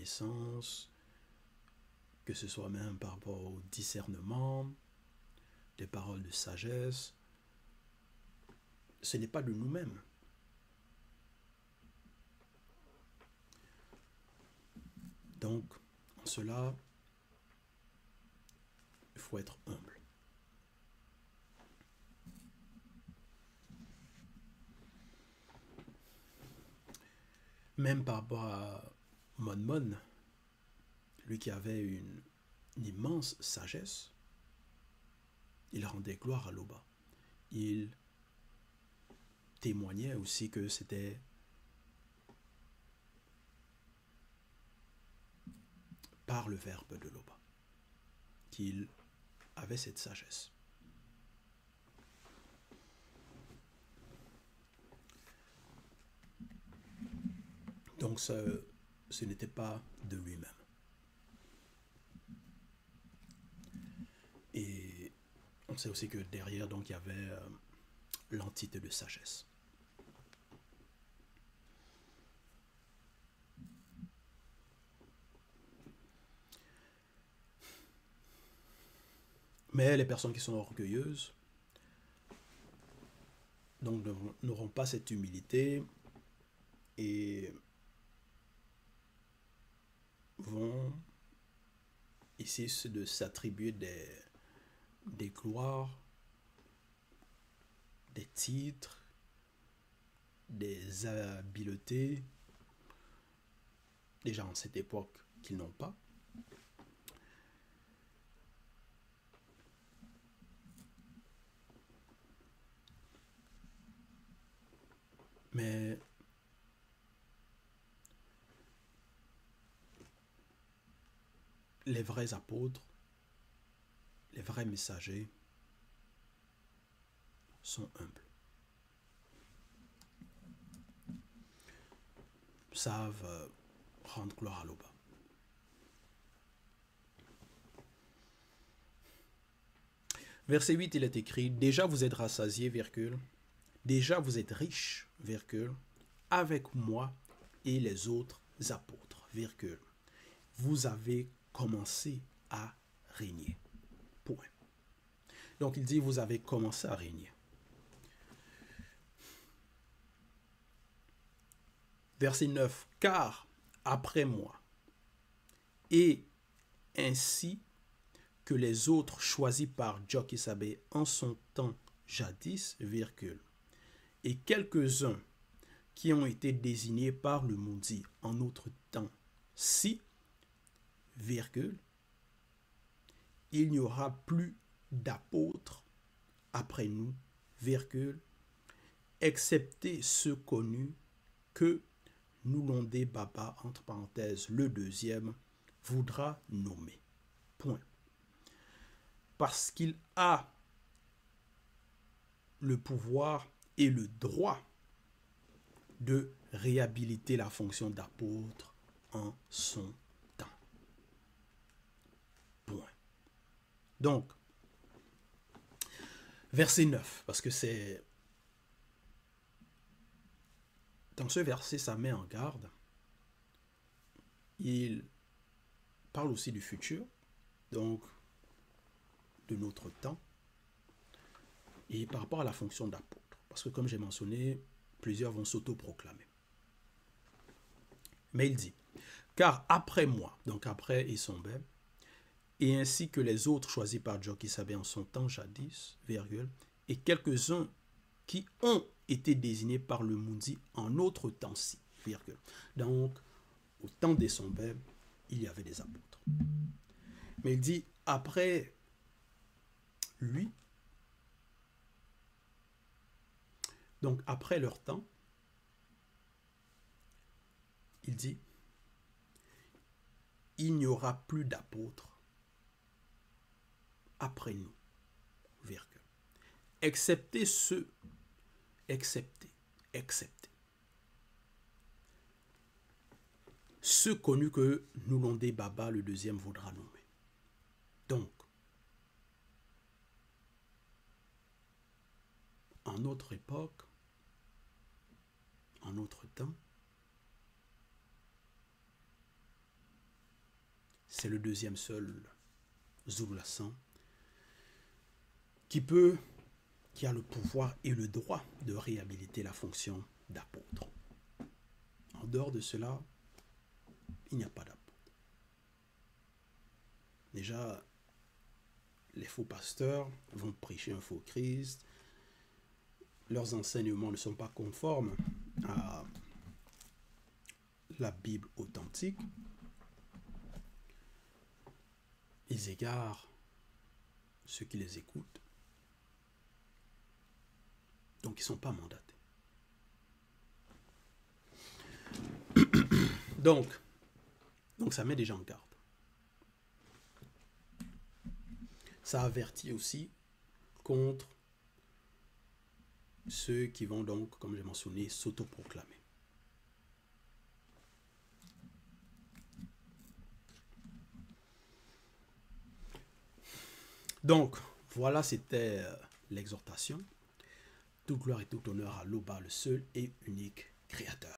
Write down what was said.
connaissance, que ce soit même par rapport au discernement, des paroles de sagesse. Ce n'est pas de nous-mêmes. Donc, en cela, il faut être humble. Même par rapport à Mon, lui qui avait une immense sagesse, il rendait gloire à Loba. Il témoignait aussi que c'était par le verbe de Loba qu'il avait cette sagesse. Donc ce n'était pas de lui-même. Et on sait aussi que derrière, donc, il y avait l'entité de sagesse. Mais les personnes qui sont orgueilleuses, donc, n'auront pas cette humilité et vont essayer de s'attribuer des gloires, des titres, des habiletés, déjà en cette époque qu'ils n'ont pas. Mais les vrais apôtres, les vrais messagers sont humbles. Savent rendre gloire à l'Oba. Verset 8, il est écrit, « Déjà vous êtes rassasiés, virgule, déjà vous êtes riches, virgule, avec moi et les autres apôtres, virgule. Vous avez commencé à régner. » Point. Donc il dit, vous avez commencé à régner. Verset 9, « Car après moi, et ainsi que les autres choisis par Jokisabe en son temps jadis, virgule, et quelques-uns qui ont été désignés par le maudit en notre temps, si, virgule, il n'y aura plus d'apôtres après nous, virgule, excepté ceux connus que Nulonde Baba, entre parenthèses, le deuxième, voudra nommer. Point. Parce qu'il a le pouvoir et le droit de réhabiliter la fonction d'apôtre en son temps. Point. Donc, verset 9, parce que c'est... Dans ce verset, ça met en garde. Il parle aussi du futur, donc de notre temps, et par rapport à la fonction d'apôtre. Parce que comme j'ai mentionné, plusieurs vont s'auto-proclamer. Mais il dit, « Car après moi, donc après Isombe, et ainsi que les autres choisis par Jokisabe en son temps jadis, virgule, et quelques-uns qui ont été désignés par le Mundi en autre temps-ci, virgule. » Donc, au temps d'Isombe, il y avait des apôtres. Mais il dit, après lui, donc après leur temps, il dit, il n'y aura plus d'apôtres après nous, virgule. Excepté ceux, ceux connus que Nulonde Baba, le deuxième, voudra nommer. Donc, en notre époque, en notre temps, c'est le deuxième seul Zululassan qui a le pouvoir et le droit de réhabiliter la fonction d'apôtre. En dehors de cela, il n'y a pas d'apôtre. Déjà, les faux pasteurs vont prêcher un faux Christ. Leurs enseignements ne sont pas conformes à la Bible authentique. Ils égarent ceux qui les écoutent. Donc, ils ne sont pas mandatés. Donc, ça met déjà en garde. Ça avertit aussi contre ceux qui vont donc, comme j'ai mentionné, s'autoproclamer. Donc, voilà, c'était l'exhortation. Toute gloire et tout honneur à l'Oba, le seul et unique Créateur.